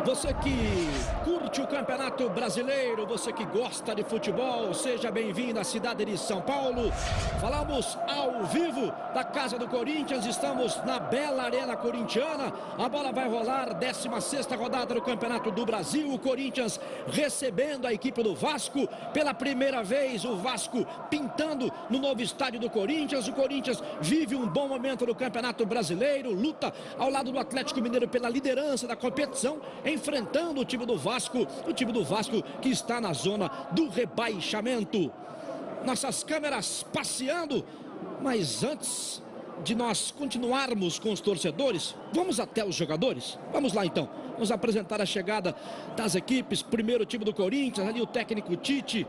Você que curte o Campeonato Brasileiro, você que gosta de futebol, seja bem-vindo à cidade de São Paulo. Falamos ao vivo da Casa do Corinthians, estamos na bela Arena Corintiana. A bola vai rolar, 16ª rodada do Campeonato do Brasil. O Corinthians recebendo a equipe do Vasco. Pela primeira vez, o Vasco pintando no novo estádio do Corinthians. O Corinthians vive um bom momento no Campeonato Brasileiro, luta ao lado do Atlético Mineiro pela liderança da competição, enfrentando o time do Vasco que está na zona do rebaixamento. Nossas câmeras passeando, mas antes de nós continuarmos com os torcedores, vamos até os jogadores? Vamos lá então, vamos apresentar a chegada das equipes. Primeiro o time do Corinthians, ali o técnico Tite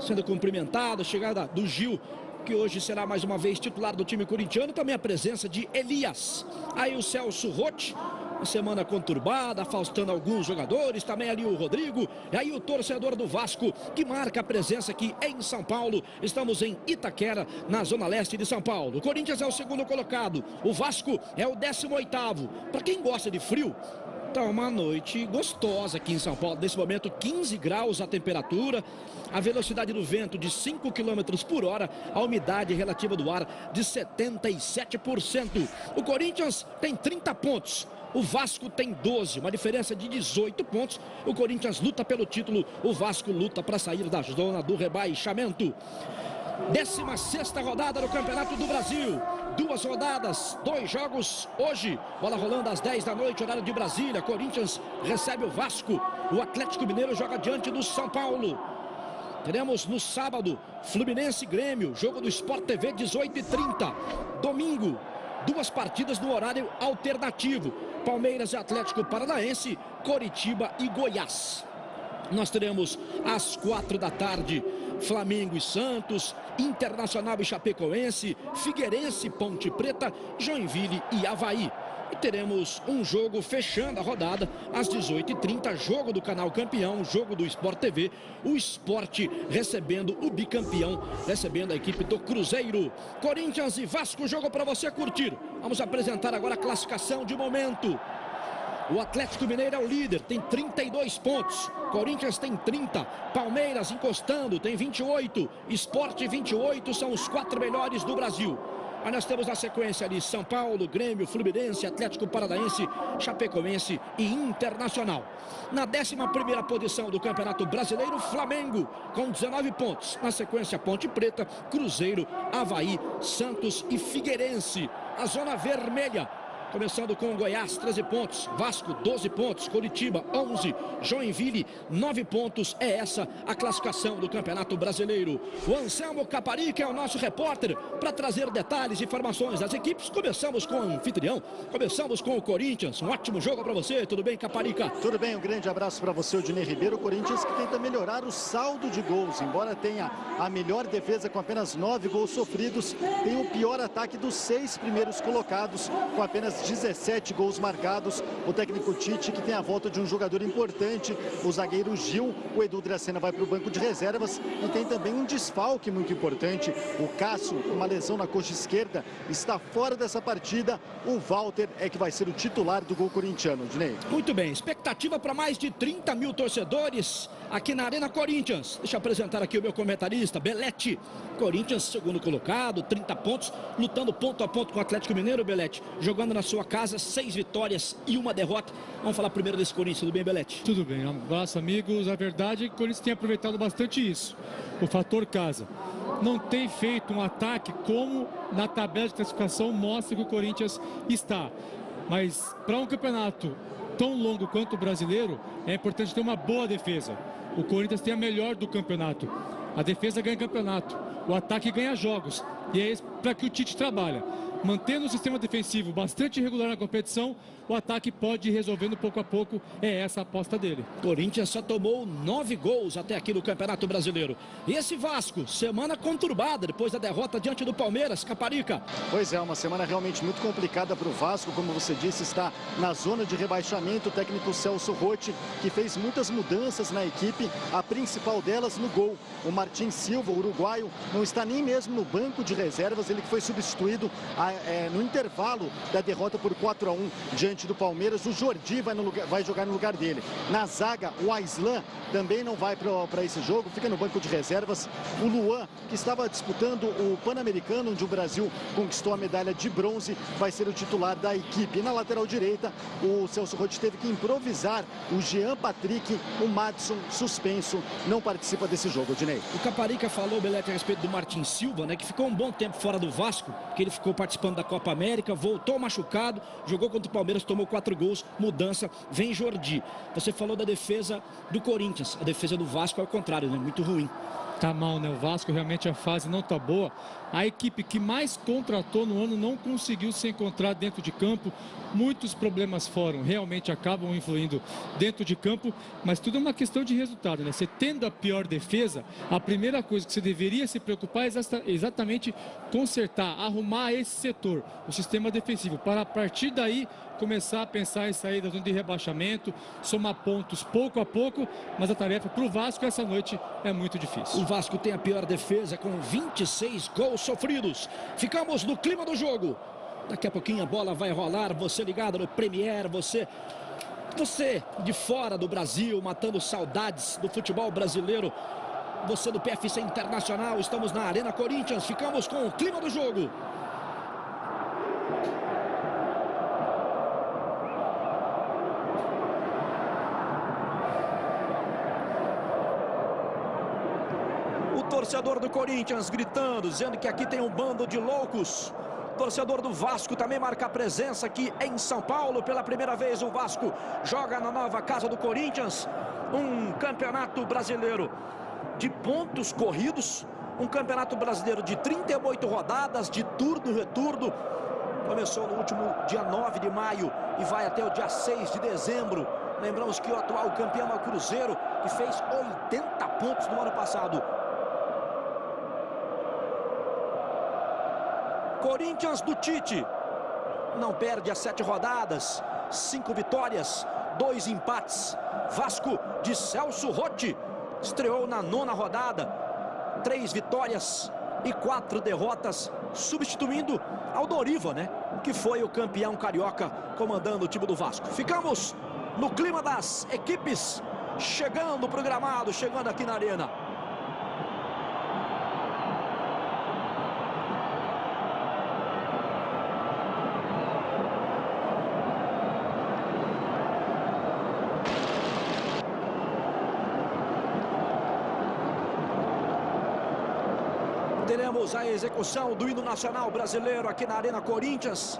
sendo cumprimentado, a chegada do Gil, que hoje será mais uma vez titular do time corintiano, também a presença de Elias, aí o Celso Rotti. Uma semana conturbada, afastando alguns jogadores, também ali o Rodrigo, e aí o torcedor do Vasco, que marca a presença aqui em São Paulo. Estamos em Itaquera, na zona leste de São Paulo. O Corinthians é o segundo colocado, o Vasco é o 18º. Para quem gosta de frio, tá uma noite gostosa aqui em São Paulo. Nesse momento, 15 graus a temperatura, a velocidade do vento de 5 km por hora, a umidade relativa do ar de 77%. O Corinthians tem 30 pontos. O Vasco tem 12, uma diferença de 18 pontos. O Corinthians luta pelo título, o Vasco luta para sair da zona do rebaixamento. 16ª rodada do Campeonato do Brasil. 2 rodadas, 2 jogos hoje. Bola rolando às 10 da noite, horário de Brasília. Corinthians recebe o Vasco. O Atlético Mineiro joga diante do São Paulo. Teremos no sábado Fluminense e Grêmio, jogo do Sport TV, 18h30. Domingo, 2 partidas no horário alternativo. Palmeiras e Atlético Paranaense, Coritiba e Goiás. Nós teremos às 4 da tarde Flamengo e Santos, Internacional e Chapecoense, Figueirense, Ponte Preta, Joinville e Avaí. E teremos um jogo fechando a rodada às 18h30, jogo do Canal Campeão, jogo do Sport TV, o Sport recebendo o bicampeão, recebendo a equipe do Cruzeiro. Corinthians e Vasco, jogo para você curtir. Vamos apresentar agora a classificação de momento. O Atlético Mineiro é o líder, tem 32 pontos. Corinthians tem 30. Palmeiras encostando, tem 28. Sport 28, são os 4 melhores do Brasil. Aí nós temos na sequência ali São Paulo, Grêmio, Fluminense, Atlético Paranaense, Chapecoense e Internacional. Na 11ª posição do Campeonato Brasileiro, Flamengo com 19 pontos. Na sequência, Ponte Preta, Cruzeiro, Avaí, Santos e Figueirense. A zona vermelha, começando com o Goiás, 13 pontos, Vasco, 12 pontos, Coritiba, 11, Joinville, 9 pontos. É essa a classificação do Campeonato Brasileiro. O Anselmo Caparica é o nosso repórter para trazer detalhes e informações das equipes. Começamos com o anfitrião, começamos com o Corinthians. Um ótimo jogo para você, tudo bem, Caparica? Tudo bem, um grande abraço para você, Odinei Ribeiro. O Corinthians que tenta melhorar o saldo de gols, embora tenha a melhor defesa com apenas 9 gols sofridos, tem o pior ataque dos 6 primeiros colocados, com apenas 17 gols marcados. O técnico Tite, que tem a volta de um jogador importante, o zagueiro Gil. O Edu Dracena vai para o banco de reservas e tem também um desfalque muito importante. O Cássio, uma lesão na coxa esquerda, está fora dessa partida. O Walter é que vai ser o titular do gol corintiano, Dinei. Muito bem, expectativa para mais de 30 mil torcedores aqui na Arena Corinthians. Deixa eu apresentar aqui o meu comentarista, Belete. Corinthians, segundo colocado, 30 pontos, lutando ponto a ponto com o Atlético Mineiro, Belete, jogando na sua casa, 6 vitórias e 1 derrota. Vamos falar primeiro desse Corinthians, tudo bem, Belete? Tudo bem, um abraço, amigos. A verdade é que o Corinthians tem aproveitado bastante isso, o fator casa. Não tem feito um ataque como na tabela de classificação mostra que o Corinthians está. Mas para um campeonato tão longo quanto o brasileiro, é importante ter uma boa defesa. O Corinthians tem a melhor do campeonato. A defesa ganha campeonato, o ataque ganha jogos. E é isso para que o Tite trabalha. Mantendo o sistema defensivo bastante irregular na competição, o ataque pode ir resolvendo pouco a pouco. É essa a aposta dele. Corinthians só tomou 9 gols até aqui no Campeonato Brasileiro. E esse Vasco, semana conturbada depois da derrota diante do Palmeiras, Caparica. Pois é, uma semana realmente muito complicada para o Vasco. Como você disse, está na zona de rebaixamento. O técnico Celso Rotti, que fez muitas mudanças na equipe, a principal delas no gol. O Martin Silva, o uruguaio, não está nem mesmo no banco de reservas. Ele que foi substituído no intervalo da derrota por 4-1 diante do Palmeiras, o Jordi vai jogar no lugar dele. Na zaga, o Aislan também não vai para esse jogo, fica no banco de reservas. O Luan, que estava disputando o Pan-Americano, onde o Brasil conquistou a medalha de bronze, vai ser o titular da equipe. E na lateral direita, o Celso Roth teve que improvisar o Jean Patrick, o Madison suspenso, não participa desse jogo, Odinei. O Caparica falou, Belete, a respeito do Martin Silva, né, que ficou um bom tempo fora do Vasco, que ele ficou participando da Copa América, voltou machucado, jogou contra o Palmeiras, tomou 4 gols, mudança, vem Jordi. Você falou da defesa do Corinthians, a defesa do Vasco é o contrário, né, muito ruim. Tá mal, né? O Vasco realmente a fase não tá boa. A equipe que mais contratou no ano não conseguiu se encontrar dentro de campo. Muitos problemas realmente acabam influindo dentro de campo, mas tudo é uma questão de resultado, né? Você tendo a pior defesa, a primeira coisa que você deveria se preocupar é exatamente consertar, arrumar esse setor, o sistema defensivo, para a partir daí começar a pensar em sair da zona de rebaixamento, somar pontos pouco a pouco, mas a tarefa para o Vasco essa noite é muito difícil. O Vasco tem a pior defesa com 26 gols sofridos. Ficamos no clima do jogo. Daqui a pouquinho a bola vai rolar, você ligado no Premier, você de fora do Brasil, matando saudades do futebol brasileiro, você do PFC Internacional, estamos na Arena Corinthians, ficamos com o clima do jogo. O torcedor do Corinthians gritando, dizendo que aqui tem um bando de loucos. Torcedor do Vasco também marca presença aqui em São Paulo. Pela primeira vez o Vasco joga na nova casa do Corinthians. Um campeonato brasileiro de pontos corridos. Um campeonato brasileiro de 38 rodadas, de turno e retorno. Começou no último dia 9 de maio e vai até o dia 6 de dezembro. Lembramos que o atual campeão é o Cruzeiro, que fez 80 pontos no ano passado. Corinthians do Tite não perde as 7 rodadas, 5 vitórias, 2 empates. Vasco de Celso Roth estreou na 9ª rodada, 3 vitórias e 4 derrotas, substituindo Aldoriva, né, que foi o campeão carioca comandando o time do Vasco. Ficamos no clima das equipes chegando pro gramado, chegando aqui na arena. Teremos a execução do hino nacional brasileiro aqui na Arena Corinthians.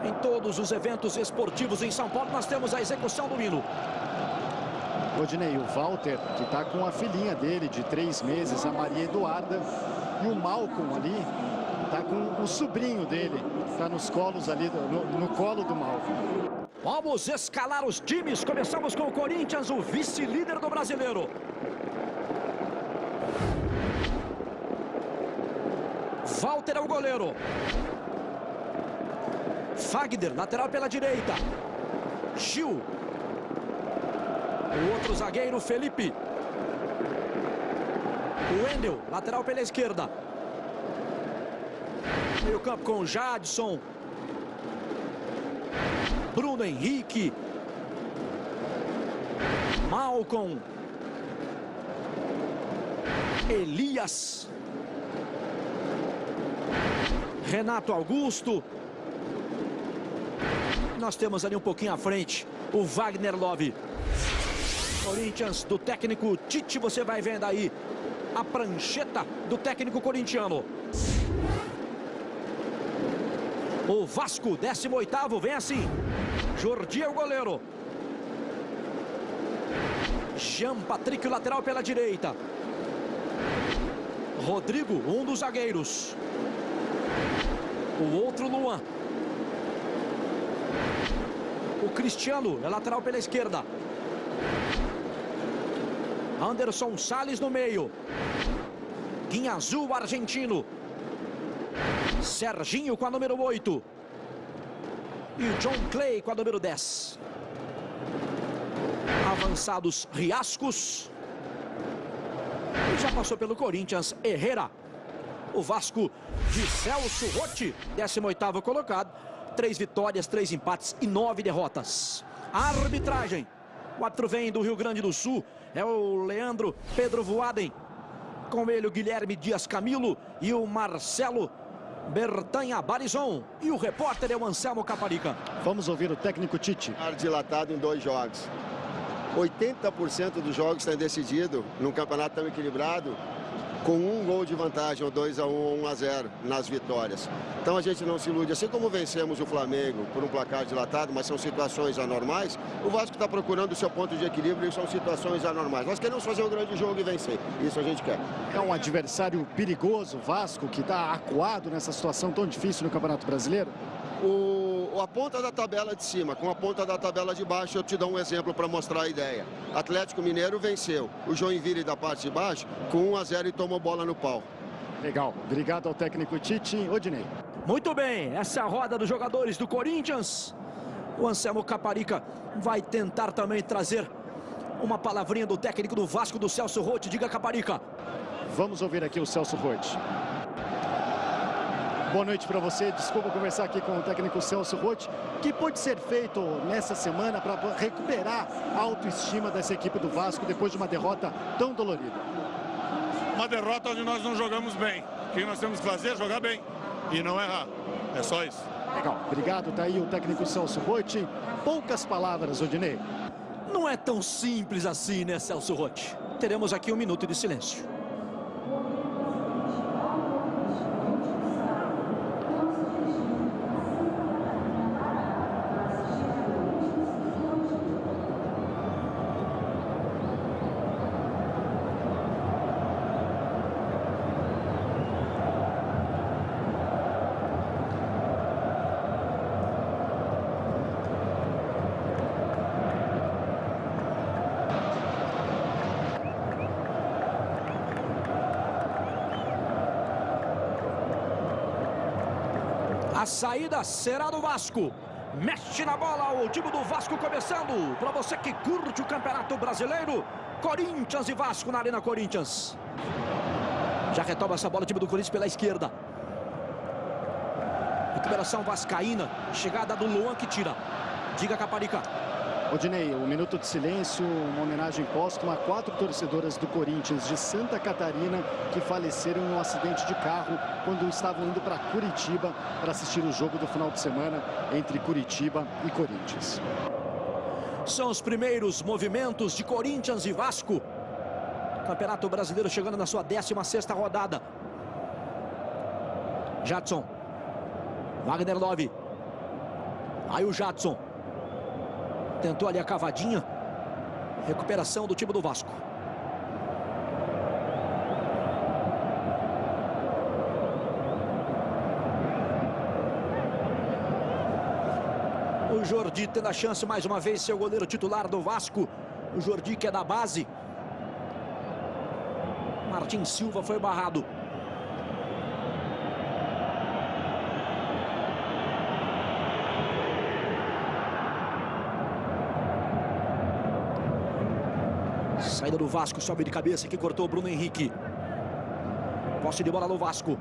Em todos os eventos esportivos em São Paulo, nós temos a execução do hino. Odinei, o Walter, que está com a filhinha dele de 3 meses, a Maria Eduarda, e o Malcolm ali, está com o sobrinho dele, está nos colos ali, no colo do Malcolm. Vamos escalar os times. Começamos com o Corinthians, o vice-líder do brasileiro. Walter é o goleiro. Fagner, lateral pela direita. Gil. O outro zagueiro, Felipe. O Wendel, lateral pela esquerda. Meio campo com Jadson. Bruno Henrique. Malcolm. Elias. Renato Augusto. Nós temos ali um pouquinho à frente o Wagner Love. Corinthians do técnico Tite, você vai vendo aí a prancheta do técnico corintiano. O Vasco, 18º, vem assim. Jordi é o goleiro. Jean Patrick, lateral pela direita. Rodrigo, um dos zagueiros. O outro, Luan. O Cristiano é lateral pela esquerda. Anderson Salles no meio. Guinazul, argentino. Serginho com a número 8. E o John Clay com a número 10. Avançados, Riascos. E já passou pelo Corinthians, Herrera. o Vasco de Celso Rotti, 18º colocado. 3 vitórias, 3 empates e 9 derrotas. A arbitragem. O árbitro vem do Rio Grande do Sul. É o Leandro Pedro Voaden. Com ele o Guilherme Dias Camilo e o Marcelo Bertanha Barizon. E o repórter é o Anselmo Caparica. Vamos ouvir o técnico Tite. Dilatado em 2 jogos. 80% dos jogos têm decidido num campeonato tão equilibrado, com 1 gol de vantagem, ou 2-1 ou 1-0 nas vitórias. Então a gente não se ilude. Assim como vencemos o Flamengo por um placar dilatado, mas são situações anormais, o Vasco está procurando o seu ponto de equilíbrio e são situações anormais. Nós queremos fazer um grande jogo e vencer. Isso a gente quer. É um adversário perigoso, o Vasco, que está acuado nessa situação tão difícil no Campeonato Brasileiro? A ponta da tabela de cima com a ponta da tabela de baixo, eu te dou um exemplo para mostrar a ideia. Atlético Mineiro venceu o Joinville da parte de baixo com 1-0 e tomou bola no pau. Legal. Obrigado ao técnico Tite. Odinei. Muito bem, essa é a roda dos jogadores do Corinthians. O Anselmo Caparica vai tentar também trazer uma palavrinha do técnico do Vasco, do Celso Rotti. Diga, Caparica. Vamos ouvir aqui o Celso Rotti. Boa noite para você. Desculpa conversar aqui com o técnico Celso Rotti. O que pode ser feito nessa semana para recuperar a autoestima dessa equipe do Vasco depois de uma derrota tão dolorida? Uma derrota onde nós não jogamos bem. O que nós temos que fazer é jogar bem e não errar. É só isso. Legal. Obrigado. Tá aí o técnico Celso Rotti. Poucas palavras, Odinei. Não é tão simples assim, né, Celso Rotti? Teremos aqui 1 minuto de silêncio. A saída será do Vasco. Mexe na bola o time do Vasco começando. Para você que curte o Campeonato Brasileiro, Corinthians e Vasco na Arena Corinthians. Já retoma essa bola o time do Corinthians pela esquerda. Recuperação vascaína. Chegada do Luan que tira. Diga, Caparica. Odinei, 1 minuto de silêncio, uma homenagem póstuma a 4 torcedoras do Corinthians de Santa Catarina que faleceram em um acidente de carro quando estavam indo para Curitiba para assistir o jogo do final de semana entre Curitiba e Corinthians. São os primeiros movimentos de Corinthians e Vasco. Campeonato Brasileiro chegando na sua 16ª rodada. Jadson. Wagner Love. Aí o Jadson. Tentou ali a cavadinha. Recuperação do time do Vasco. O Jordi tendo a chance mais uma vez, seu goleiro titular do Vasco. O Jordi que é da base. Martin Silva foi barrado. Saída do Vasco, sobe de cabeça, que cortou o Bruno Henrique. Posse de bola no Vasco.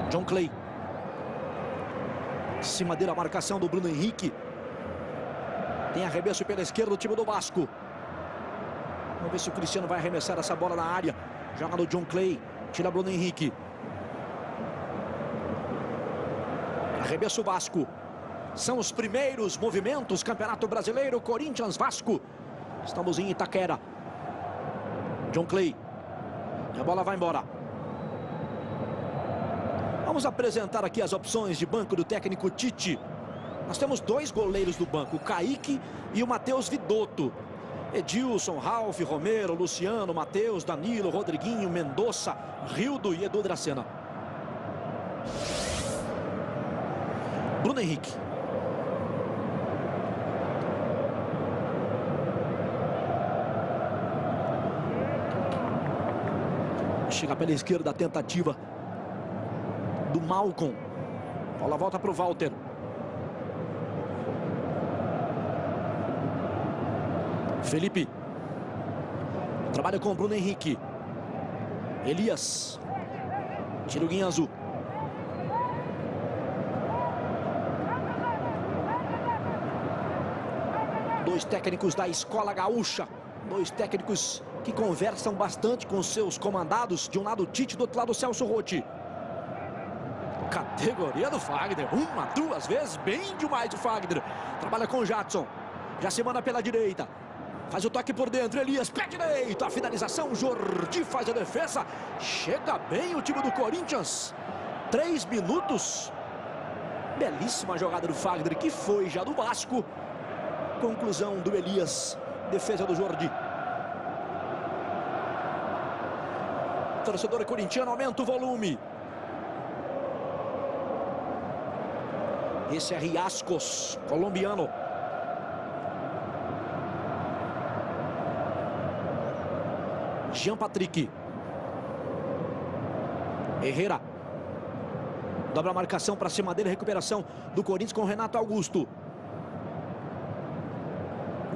John Clay. Em cima dele a marcação do Bruno Henrique. Tem arremesso pela esquerda do time do Vasco. Vamos ver se o Cristiano vai arremessar essa bola na área. Joga no John Clay. Tira Bruno Henrique. Arremesso Vasco. São os primeiros movimentos, Campeonato Brasileiro, Corinthians, Vasco. Estamos em Itaquera. John Clay. E a bola vai embora. Vamos apresentar aqui as opções de banco do técnico Tite. Nós temos 2 goleiros do banco, o Kaique e o Matheus Vidotto. Edilson, Ralf, Romero, Luciano, Matheus, Danilo, Rodriguinho, Mendonça, Rildo e Edu Dracena. Bruno Henrique. Chega pela esquerda a tentativa do Malcom. Bola volta para o Walter. Felipe. Trabalha com o Bruno Henrique. Elias. Tira o Guinhazu. Dois técnicos da Escola Gaúcha. Dois técnicos que conversam bastante com seus comandados. De um lado o Tite, do outro lado o Celso Rotti. Categoria do Fagner. Uma, duas vezes, bem demais o Fagner. Trabalha com o Jadson. Já se manda pela direita. Faz o toque por dentro, Elias, pé direito. A finalização, Jordi faz a defesa. Chega bem o time do Corinthians. 3 minutos. Belíssima jogada do Fagner, que foi já do Vasco. Conclusão do Elias. Defesa do Jordi. Torcedor corintiano, aumenta o volume. Esse é Riascos, colombiano. Jean Patrick. Herrera. Dobra a marcação para cima dele. Recuperação do Corinthians com Renato Augusto.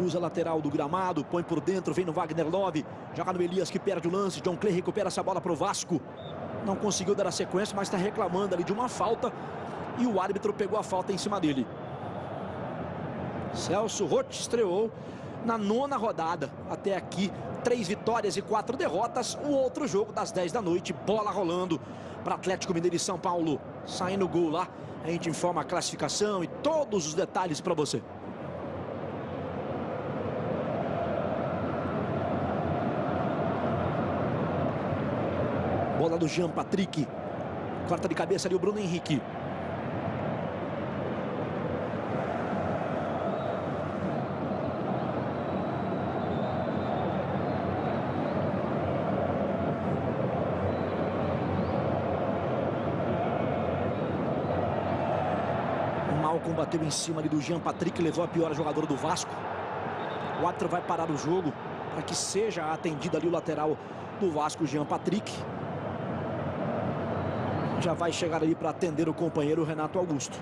Usa a lateral do gramado. Põe por dentro. Vem no Wagner Love. Joga no Elias que perde o lance. John Clay recupera essa bola para o Vasco. Não conseguiu dar a sequência, mas está reclamando ali de uma falta. E o árbitro pegou a falta em cima dele. Celso Rotti estreou na 9ª rodada. Até aqui, 3 vitórias e 4 derrotas. O outro jogo das 10 da noite. Bola rolando para Atlético Mineiro e São Paulo. Saindo o gol lá. A gente informa a classificação e todos os detalhes para você. Bola do Jean Patrick. Corta de cabeça ali o Bruno Henrique. Bateu em cima ali do Jean Patrick, levou a pior jogador do Vasco. O árbitro vai parar o jogo para que seja atendido ali o lateral do Vasco, Jean Patrick. Já vai chegar ali para atender o companheiro Renato Augusto.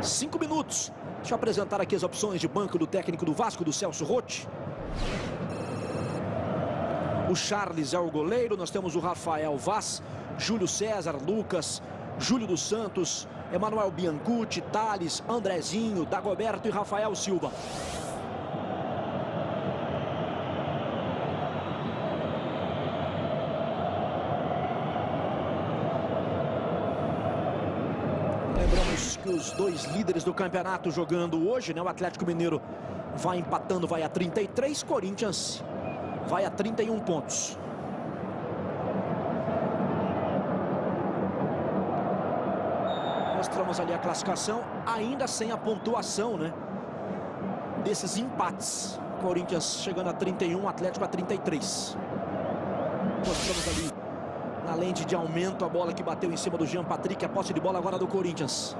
5 minutos. Deixa eu apresentar aqui as opções de banco do técnico do Vasco, do Celso Rotti. O Charles é o goleiro. Nós temos o Rafael Vaz, Júlio César, Lucas, Júlio dos Santos, Emanuel Biancucci, Thales, Andrezinho, Dagoberto e Rafael Silva. Lembramos que os dois líderes do campeonato jogando hoje, né? O Atlético Mineiro vai empatando, vai a 33, Corinthians vai a 31 pontos. Mostramos ali a classificação, ainda sem a pontuação, né, desses empates. Corinthians chegando a 31, Atlético a 33. Mostramos ali na lente de aumento a bola que bateu em cima do Jean Patrick. A posse de bola agora do Corinthians.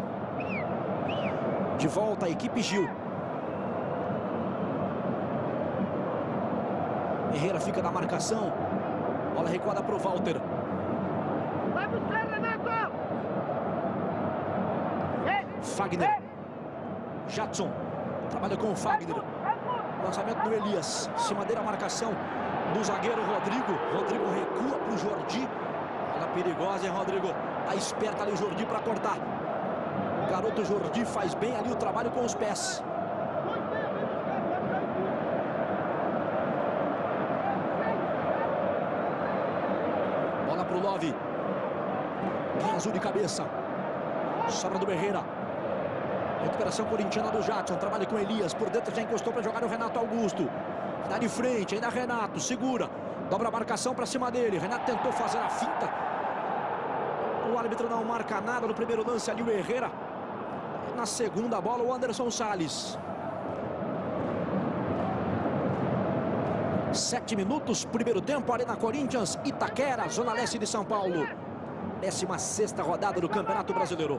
De volta a equipe Gil. Herrera fica na marcação. Bola recuada para o Walter. Vai buscar, Renato! Fagner. Jadson. Trabalha com o Fagner. Lançamento do Elias. Em cima dele a marcação do zagueiro Rodrigo. Rodrigo recua para o Jordi. Bola perigosa, hein, Rodrigo? Tá esperto ali o Jordi para cortar. O garoto Jordi faz bem ali o trabalho com os pés. Bola para o Love. Guinhazu de cabeça. Sobra do Herrera. Recuperação corintiana do Jadson. Trabalha com Elias. Por dentro já encostou para jogar o Renato Augusto. Dá de frente. Ainda Renato. Segura. Dobra a marcação para cima dele. Renato tentou fazer a finta. O árbitro não marca nada. No primeiro lance ali o Herrera. Na segunda bola o Anderson Salles. 7 minutos. Primeiro tempo. Arena Corinthians. Itaquera. Zona Leste de São Paulo. 16ª rodada do Campeonato Brasileiro.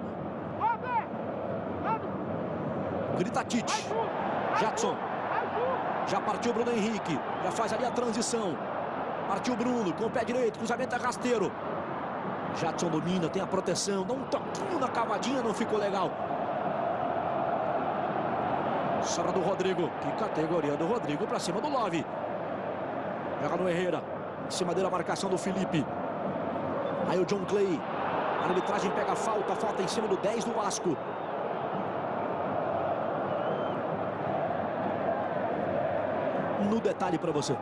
Grita Tite. Jadson. Já partiu o Bruno Henrique. Já faz ali a transição. Partiu o Bruno com o pé direito. Cruzamento é rasteiro. Jadson domina, tem a proteção. Dá um toquinho na cavadinha, não ficou legal. Sobra do Rodrigo. Que categoria do Rodrigo para cima do Love. Joga no Herrera. Em cima dele a marcação do Felipe. Aí o John Clay. A arbitragem pega a falta. Falta em cima do 10 do Vasco. No detalhe para você.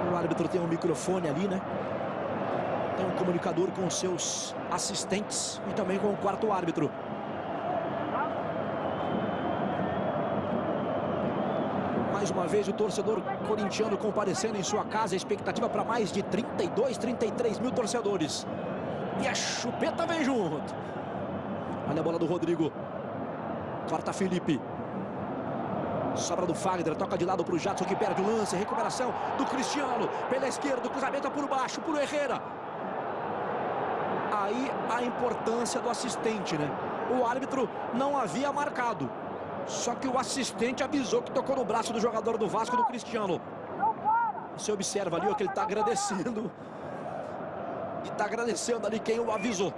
O árbitro tem um microfone ali, né? Tem um comunicador com os seus assistentes e também com o quarto árbitro. Mais uma vez o torcedor corintiano comparecendo em sua casa. A expectativa para mais de 32, 33 mil torcedores. E a chupeta vem junto. Olha a bola do Rodrigo. Corta Felipe. Sobra do Fagner. Toca de lado para o Jadson que perde o lance. Recuperação do Cristiano. Pela esquerda. Cruzamento por baixo. Por Herrera. Aí a importância do assistente, né? O árbitro não havia marcado. Só que o assistente avisou que tocou no braço do jogador do Vasco, do Cristiano. Você observa ali ó, que ele está agradecendo. E está agradecendo ali quem o avisou.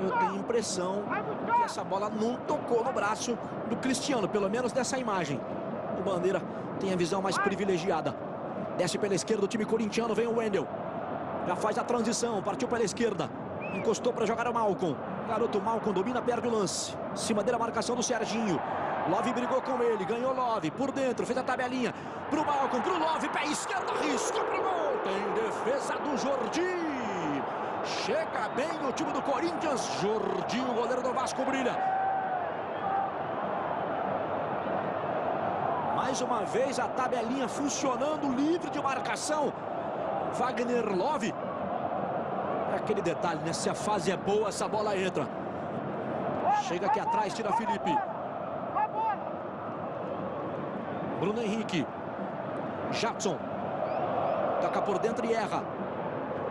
Eu tenho a impressão que essa bola não tocou no braço do Cristiano, pelo menos dessa imagem. O Bandeira tem a visão mais privilegiada. Desce pela esquerda o time corintiano, vem o Wendel. Já faz a transição, partiu pela esquerda. Encostou para jogar o Malcom. Garoto Malcom domina, perde o lance. Em cima dele a marcação do Serginho. Love brigou com ele, ganhou Love. Por dentro, fez a tabelinha. Pro Malcom, pro Love, pé esquerdo, risca pro gol. Tem defesa do Jordi. Chega bem o time do Corinthians. Jordi, o goleiro do Vasco, brilha. Mais uma vez a tabelinha funcionando, livre de marcação. Wagner Love. Aquele detalhe, né? Se a fase é boa, essa bola entra. Chega aqui atrás, tira Felipe. Bruno Henrique. Jadson. Toca por dentro e erra.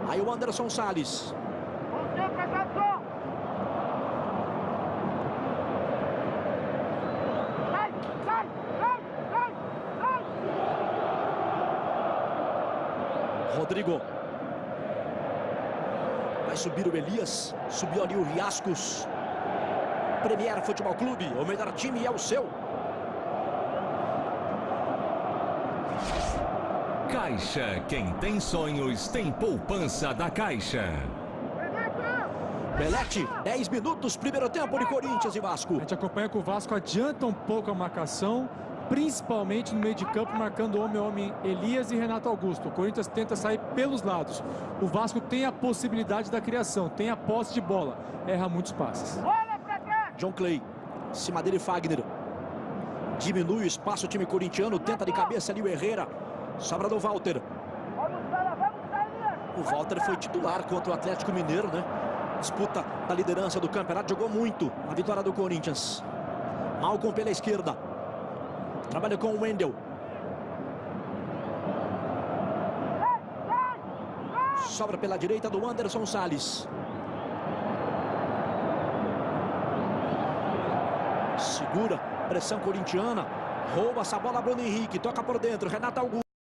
Aí o Anderson Salles. Rodrigo. Vai subir o Elias. Subiu ali o Riascos. Premier Futebol Clube. O melhor time é o seu. Caixa. Quem tem sonhos tem poupança da Caixa. Belete, 10 minutos, primeiro tempo de Corinthians e Vasco. A gente acompanha que o Vasco adianta um pouco a marcação, principalmente no meio de campo, marcando homem a homem Elias e Renato Augusto. O Corinthians tenta sair pelos lados. O Vasco tem a possibilidade da criação, tem a posse de bola, erra muitos passes. John Clay, em cima dele Fagner. Diminui o espaço o time corintiano, tenta de cabeça ali o Herrera. Sobra do Walter. O Walter foi titular contra o Atlético Mineiro, né? Disputa da liderança do campeonato, jogou muito na vitória do Corinthians. Malcom pela esquerda. Trabalha com o Wendel. Sobra pela direita do Anderson Salles. Segura, pressão corintiana. Rouba essa bola Bruno Henrique, toca por dentro, Renato Augusto.